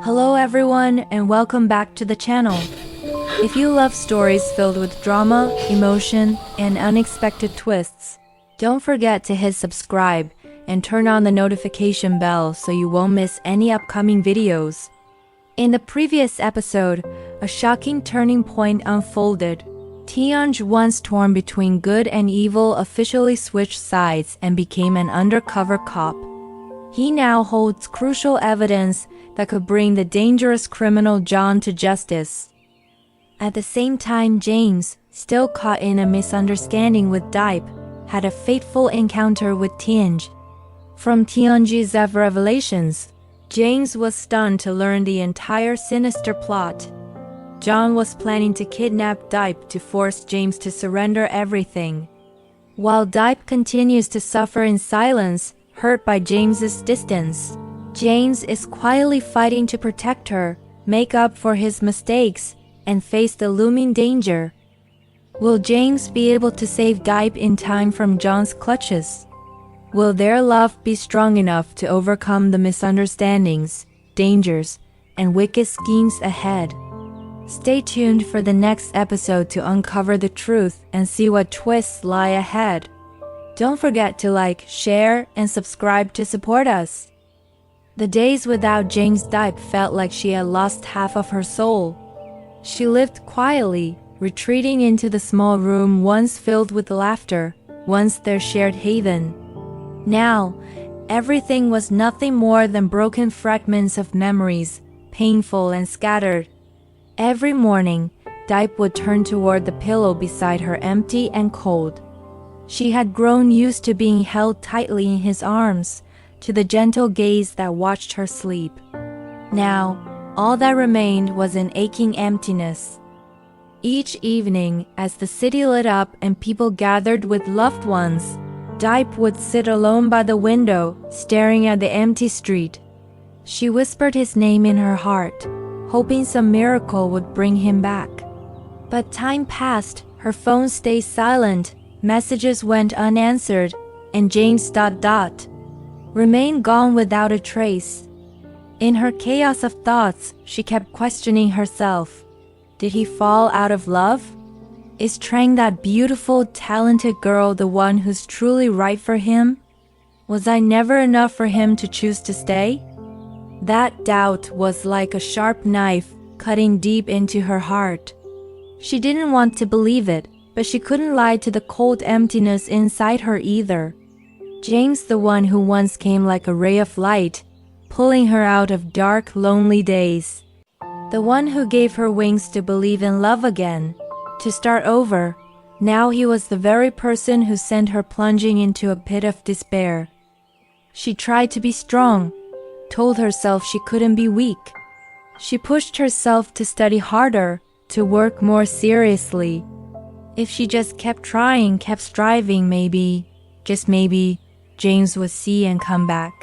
Hello everyone and welcome back to the channel. If you love stories filled with drama, emotion, and unexpected twists, don't forget to hit subscribe and turn on the notification bell so you won't miss any upcoming videos. In the previous episode, a shocking turning point unfolded. Tianj, once torn between good and evil, officially switched sides and became an undercover cop. He now holds crucial evidence that could bring the dangerous criminal John to justice. At the same time, James, still caught in a misunderstanding with Dipe, had a fateful encounter with Tianj. From Tianj's revelations, James was stunned to learn the entire sinister plot. John was planning to kidnap Dipe to force James to surrender everything. While Dipe continues to suffer in silence, hurt by James's distance, James is quietly fighting to protect her, make up for his mistakes, and face the looming danger. Will James be able to save Dipe in time from John's clutches? Will their love be strong enough to overcome the misunderstandings, dangers, and wicked schemes ahead? Stay tuned for the next episode to uncover the truth and see what twists lie ahead. Don't forget to like, share, and subscribe to support us. The days without James Dipe felt like she had lost half of her soul. She lived quietly, retreating into the small room once filled with laughter, once their shared haven. Now, everything was nothing more than broken fragments of memories, painful and scattered. Every morning, Dipe would turn toward the pillow beside her, empty and cold. She had grown used to being held tightly in his arms, to the gentle gaze that watched her sleep. Now, all that remained was an aching emptiness. Each evening, as the city lit up and people gathered with loved ones, Dipe would sit alone by the window, staring at the empty street. She whispered his name in her heart, hoping some miracle would bring him back. But time passed, her phone stayed silent, messages went unanswered, and James remained gone without a trace. In her chaos of thoughts, she kept questioning herself. Did he fall out of love? Is Trang, that beautiful, talented girl, the one who's truly right for him? Was I never enough for him to choose to stay? That doubt was like a sharp knife, cutting deep into her heart. She didn't want to believe it, but she couldn't lie to the cold emptiness inside her either. James, the one who once came like a ray of light, pulling her out of dark, lonely days. The one who gave her wings to believe in love again, to start over. Now he was the very person who sent her plunging into a pit of despair. She tried to be strong, told herself she couldn't be weak. She pushed herself to study harder, to work more seriously. If she just kept trying, kept striving, maybe, just maybe, James would see and come back.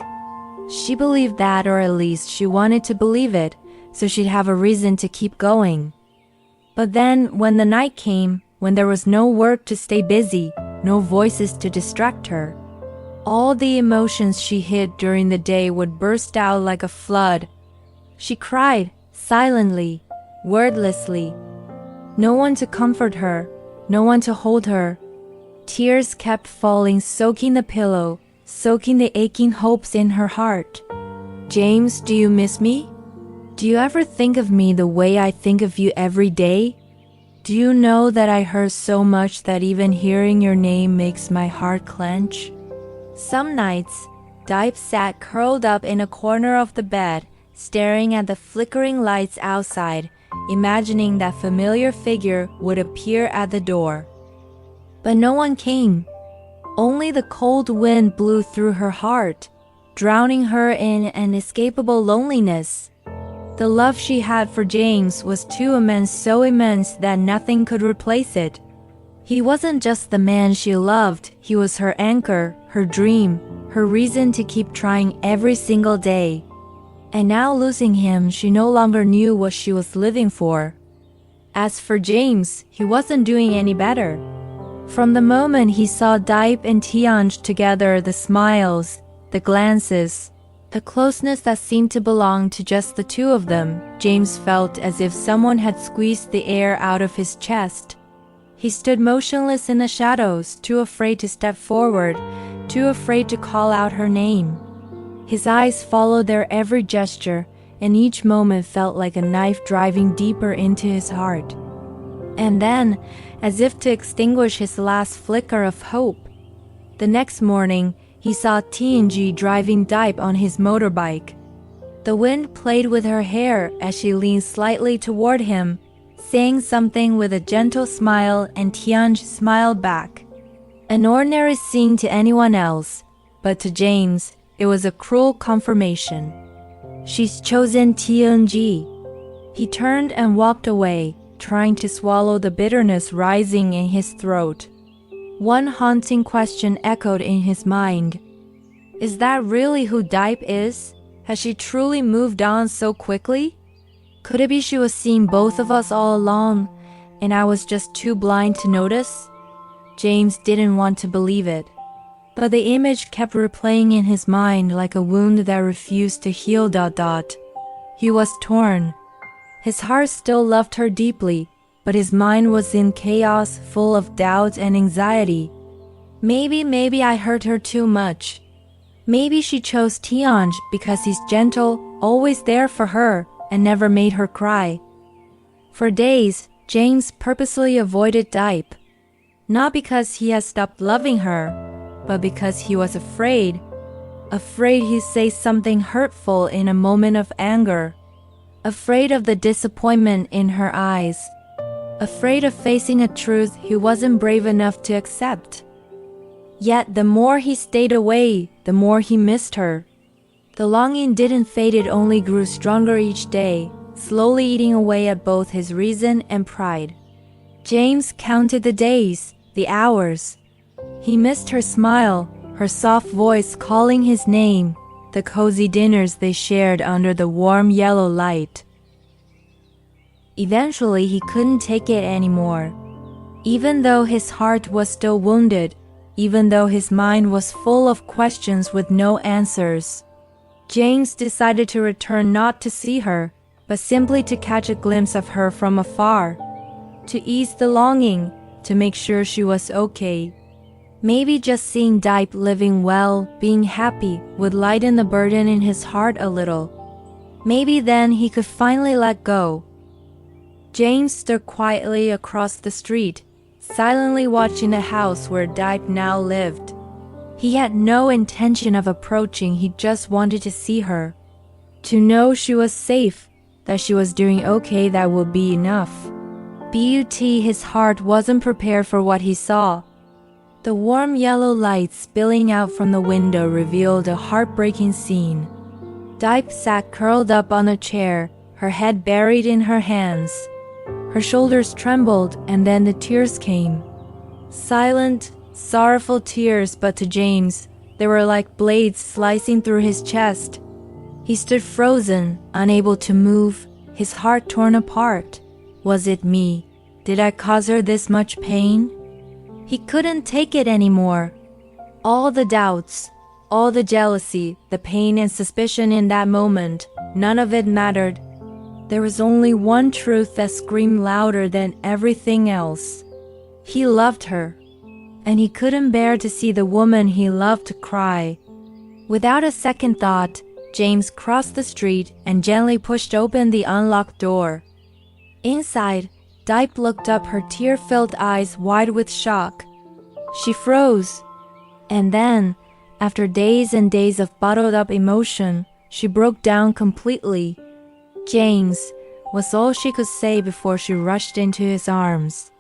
She believed that, or at least she wanted to believe it, so she'd have a reason to keep going. But then, when the night came, when there was no work to stay busy, no voices to distract her, all the emotions she hid during the day would burst out like a flood. She cried, silently, wordlessly. No one to comfort her, no one to hold her. Tears kept falling, soaking the pillow, soaking the aching hopes in her heart. James, do you miss me? Do you ever think of me the way I think of you every day? Do you know that I hurt so much that even hearing your name makes my heart clench? Some nights, Dipe sat curled up in a corner of the bed, staring at the flickering lights outside, imagining that familiar figure would appear at the door. But no one came. Only the cold wind blew through her heart, drowning her in an inescapable loneliness. The love she had for James was too immense, so immense that nothing could replace it. He wasn't just the man she loved, he was her anchor, her dream, her reason to keep trying every single day. And now losing him, she no longer knew what she was living for. As for James, he wasn't doing any better. From the moment he saw Dipe and Tianj together, the smiles, the glances, A closeness that seemed to belong to just the two of them. James felt as if someone had squeezed the air out of his chest. He stood motionless in the shadows, too afraid to step forward, too afraid to call out her name. His eyes followed their every gesture, and each moment felt like a knife driving deeper into his heart. And then, as if to extinguish his last flicker of hope, the next morning, he saw TNG driving Dipe on his motorbike. The wind played with her hair as she leaned slightly toward him, saying something with a gentle smile, and Tianj smiled back. An ordinary scene to anyone else, but to James, it was a cruel confirmation. She's chosen TNG. He turned and walked away, trying to swallow the bitterness rising in his throat. One haunting question echoed in his mind. Is that really who Dipe is? Has she truly moved on so quickly? Could it be she was seeing both of us all along, and I was just too blind to notice? James didn't want to believe it, but the image kept replaying in his mind like a wound that refused to heal. He was torn. His heart still loved her deeply, but his mind was in chaos, full of doubt and anxiety. Maybe I hurt her too much. Maybe she chose Tianj because he's gentle, always there for her, and never made her cry. For days, James purposely avoided Dipe. Not because he had stopped loving her, but because he was afraid. Afraid he'd say something hurtful in a moment of anger. Afraid of the disappointment in her eyes. Afraid of facing a truth he wasn't brave enough to accept. Yet the more he stayed away, the more he missed her. The longing didn't fade, it only grew stronger each day, slowly eating away at both his reason and pride. James counted the days, the hours. He missed her smile, her soft voice calling his name, the cozy dinners they shared under the warm yellow light. Eventually, he couldn't take it anymore. Even though his heart was still wounded, even though his mind was full of questions with no answers, James decided to return, not to see her, but simply to catch a glimpse of her from afar, to ease the longing, to make sure she was okay. Maybe just seeing Dipe living well, being happy, would lighten the burden in his heart a little. Maybe then he could finally let go. James stood quietly across the street, silently watching the house where Dipe now lived. He had no intention of approaching, he just wanted to see her. To know she was safe, that she was doing okay, that would be enough. His heart wasn't prepared for what he saw. The warm yellow light spilling out from the window revealed a heartbreaking scene. Dipe sat curled up on a chair, her head buried in her hands. Her shoulders trembled, and then the tears came. Silent, sorrowful tears, but to James, they were like blades slicing through his chest. He stood frozen, unable to move, his heart torn apart. Was it me? Did I cause her this much pain? He couldn't take it anymore. All the doubts, all the jealousy, the pain and suspicion in that moment, none of it mattered. There was only one truth that screamed louder than everything else. He loved her, and he couldn't bear to see the woman he loved cry. Without a second thought, James crossed the street and gently pushed open the unlocked door. Inside, Dipe looked up, her tear-filled eyes wide with shock. She froze, and then, after days and days of bottled-up emotion, she broke down completely. James was all she could say before she rushed into his arms.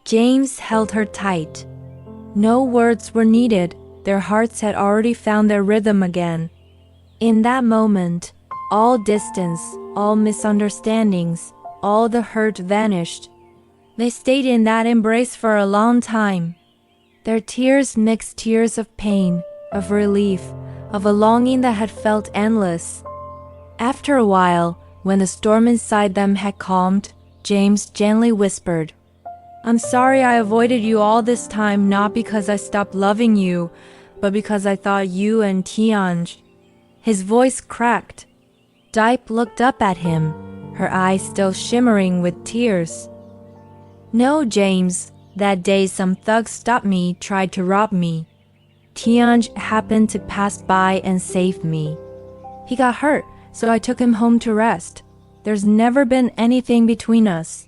James held her tight. No words were needed, their hearts had already found their rhythm again. In that moment, all distance, all misunderstandings, all the hurt vanished. They stayed in that embrace for a long time. Their tears mixed tears of pain, of relief, of a longing that had felt endless. After a while, when the storm inside them had calmed, James gently whispered, "I'm sorry I avoided you all this time, not because I stopped loving you, but because I thought you and Tianj." His voice cracked. Dipe looked up at him, her eyes still shimmering with tears. "No, James. That day some thugs stopped me, tried to rob me. Tianj happened to pass by and saved me. He got hurt, so I took him home to rest. There's never been anything between us.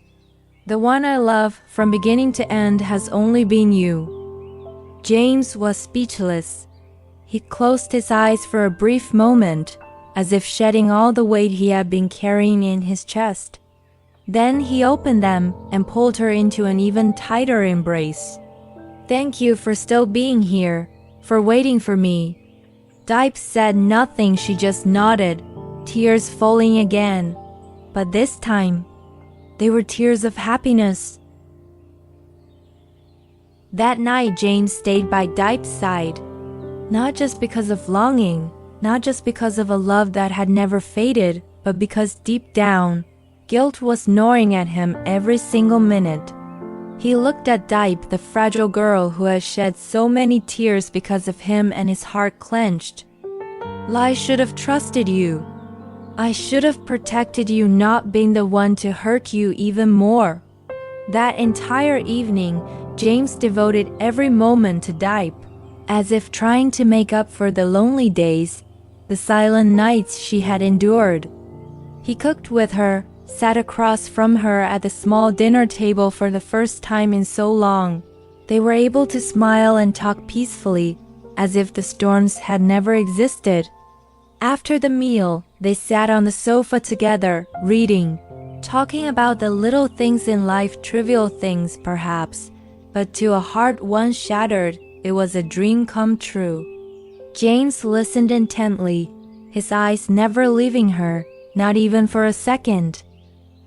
The one I love from beginning to end has only been you." James was speechless. He closed his eyes for a brief moment, as if shedding all the weight he had been carrying in his chest. Then he opened them and pulled her into an even tighter embrace. "Thank you for still being here, for waiting for me." Dipe said nothing, she just nodded, tears falling again. But this time, they were tears of happiness. That night, James stayed by Dipe's side, not just because of longing, not just because of a love that had never faded, but because deep down, guilt was gnawing at him every single minute. He looked at Dipe, the fragile girl who had shed so many tears because of him, and his heart clenched. "I should have trusted you. I should have protected you, not being the one to hurt you even more." That entire evening, James devoted every moment to Dipe, as if trying to make up for the lonely days, the silent nights she had endured. He cooked with her, sat across from her at the small dinner table for the first time in so long. They were able to smile and talk peacefully, as if the storms had never existed. After the meal, they sat on the sofa together, reading, talking about the little things in life, trivial things perhaps, but to a heart once shattered, it was a dream come true. James listened intently, his eyes never leaving her, not even for a second.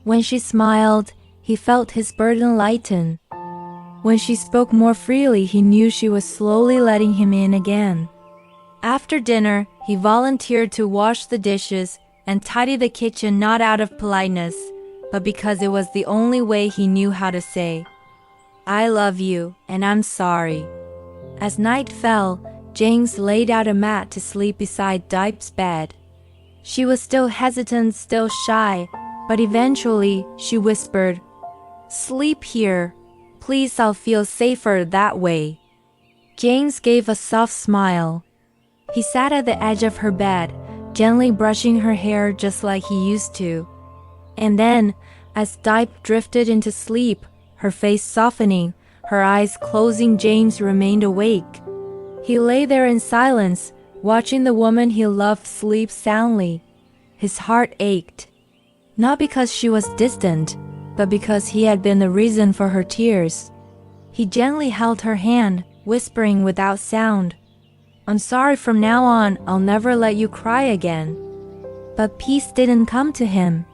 When she smiled, he felt his burden lighten. When she spoke more freely, he knew she was slowly letting him in again. After dinner, he volunteered to wash the dishes and tidy the kitchen, not out of politeness, but because it was the only way he knew how to say, "I love you, and I'm sorry." As night fell, James laid out a mat to sleep beside Dipe's bed. She was still hesitant, still shy, but eventually she whispered, "Sleep here. Please, I'll feel safer that way." James gave a soft smile. He sat at the edge of her bed, gently brushing her hair just like he used to. And then, as Dipe drifted into sleep, her face softening, her eyes closing, James remained awake. He lay there in silence, watching the woman he loved sleep soundly. His heart ached, not because she was distant, but because he had been the reason for her tears. He gently held her hand, whispering without sound, "I'm sorry, from now on, I'll never let you cry again." But peace didn't come to him.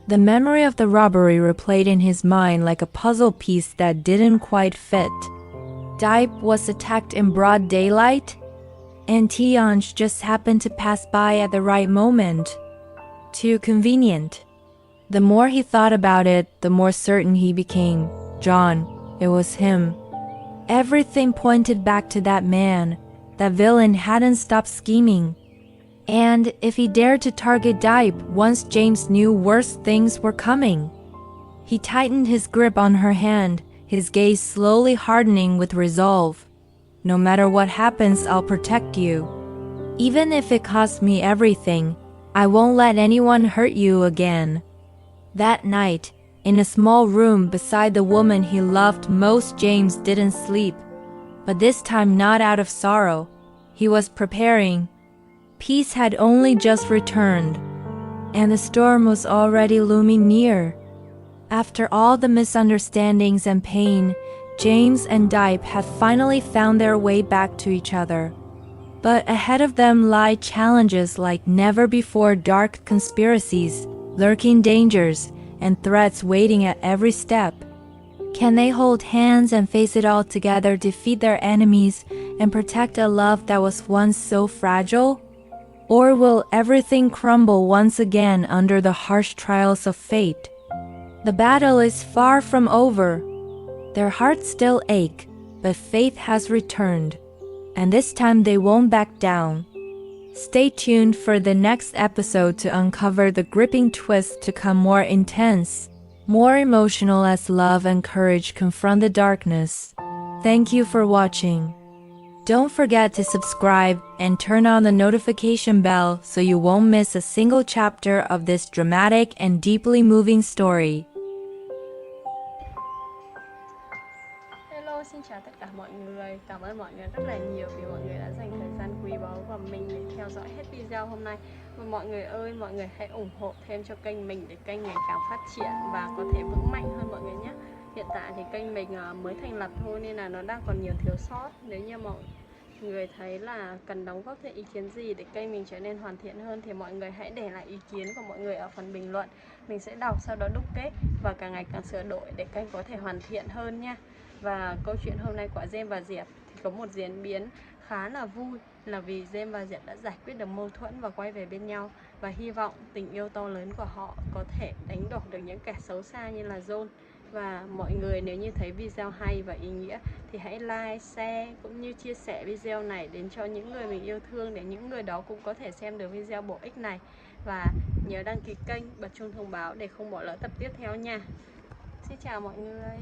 The memory of the robbery replayed in his mind like a puzzle piece that didn't quite fit. Dipe was attacked in broad daylight, and Tianj just happened to pass by at the right moment. Too convenient. The more he thought about it, the more certain he became. John, it was him. Everything pointed back to that man. That villain hadn't stopped scheming. And if he dared to target Dipe, once James knew worse things were coming. He tightened his grip on her hand, his gaze slowly hardening with resolve. "No matter what happens, I'll protect you. Even if it costs me everything, I won't let anyone hurt you again." That night, in a small room beside the woman he loved most, James didn't sleep. But this time not out of sorrow. He was preparing. Peace had only just returned, and the storm was already looming near. After all the misunderstandings and pain, James and Dipe had finally found their way back to each other. But ahead of them lie challenges like never before, dark conspiracies, lurking dangers, and threats waiting at every step. Can they hold hands and face it all together, defeat their enemies, and protect a love that was once so fragile? Or will everything crumble once again under the harsh trials of fate? The battle is far from over. Their hearts still ache, but faith has returned, and this time they won't back down. Stay tuned for the next episode to uncover the gripping twist to come more intense, more emotional as love and courage confront the darkness. Thank you for watching. Don't forget to subscribe and turn on the notification bell so you won't miss a single chapter of this dramatic and deeply moving story. Hello, xin chào tất cả mọi người. Cảm ơn mọi người rất là nhiều vì mọi người đã dành thời gian quý báu của mình để theo dõi hết video hôm nay. Và mọi người ơi, mọi người hãy ủng hộ thêm cho kênh mình để kênh ngày càng phát triển và có thể vững mạnh hơn mọi người nhé. Hiện tại thì kênh mình mới thành lập thôi nên là nó đang còn nhiều thiếu sót. Nếu như mọi người thấy là cần đóng góp thêm ý kiến gì để kênh mình trở nên hoàn thiện hơn thì mọi người hãy để lại ý kiến của mọi người ở phần bình luận. Mình sẽ đọc, sau đó đúc kết và càng ngày càng sửa đổi để kênh có thể hoàn thiện hơn nha. Và câu chuyện hôm nay của Diep và Diệp thì có một diễn biến khá là vui, là vì Diep và Diệp đã giải quyết được mâu thuẫn và quay về bên nhau. Và hy vọng tình yêu to lớn của họ có thể đánh đổ được những kẻ xấu xa như là John. Và mọi người nếu như thấy video hay và ý nghĩa thì hãy like, share cũng như chia sẻ video này đến cho những người mình yêu thương, để những người đó cũng có thể xem được video bổ ích này. Và nhớ đăng ký kênh, bật chuông thông báo để không bỏ lỡ tập tiếp theo nha. Xin chào mọi người.